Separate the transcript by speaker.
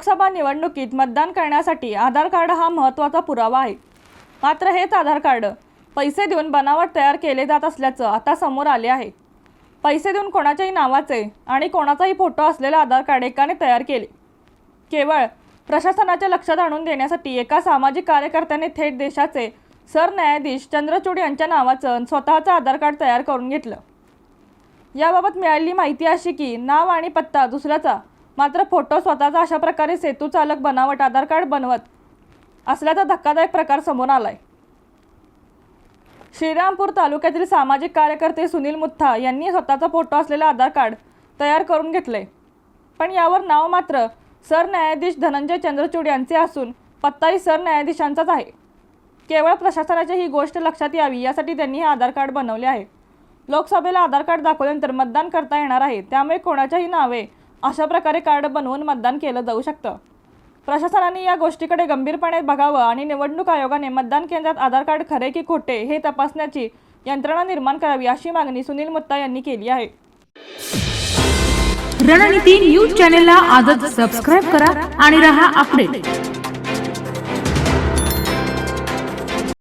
Speaker 1: लोकसभा निवडणुकीत मतदान करण्यासाठी आधार कार्ड हा महत्त्वाचा पुरावा आहे। मात्र हेच आधार कार्ड पैसे देऊन बनावट तयार केले जात असल्याचं आता समोर आले आहे। पैसे देऊन कोणाच्याही नावाचे आणि कोणाचाही फोटो असलेले आधार कार्ड एकाने तयार केले। केवळ प्रशासनाच्या लक्षात आणून देण्यासाठी एका सामाजिक कार्यकर्त्याने थेट देशाचे सरन्यायाधीश चंद्रचूड यांच्या नावाचं स्वतःचं आधार कार्ड तयार करून घेतलं। याबाबत मिळालेली माहिती अशी की नाव आणि पत्ता दुसऱ्याचा, मात्र फोटो स्वतःचा अशा प्रकारे सेतू चालक बनावट आधार कार्ड बनवत असल्याचा धक्कादायक प्रकार समोर आलाय। श्रीरामपूर तालुक्यातील सामाजिक कार्यकर्ते सुनील मुथा यांनी स्वतःचा फोटो असलेले आधार कार्ड तयार करून घेतले, पण यावर नाव मात्र सरन्यायाधीश धनंजय चंद्रचूड यांचे असून पत्ताही सरन्यायाधीशांचाच आहे। केवळ प्रशासनाची ही गोष्ट लक्षात यावी यासाठी त्यांनी हे आधार कार्ड बनवले आहे। लोकसभेला आधार कार्ड दाखवल्यानंतर मतदान करता येणार आहे, त्यामुळे कोणाच्याही नावे अशा प्रकारे कार्ड बनवून मतदान केलं जाऊ शकतं। प्रशासनाने या गोष्टीकडे गंभीरपणे बघावं आणि निवडणूक आयोगाने मतदान केंद्रात आधार कार्ड खरे की खोटे हे तपासण्याची यंत्रणा निर्माण करावी अशी मागणी सुनील मुथा यांनी केली आहे।
Speaker 2: रणनीती न्यूज चॅनलला आजच सबस्क्राइब करा आणि रहा अपडेट।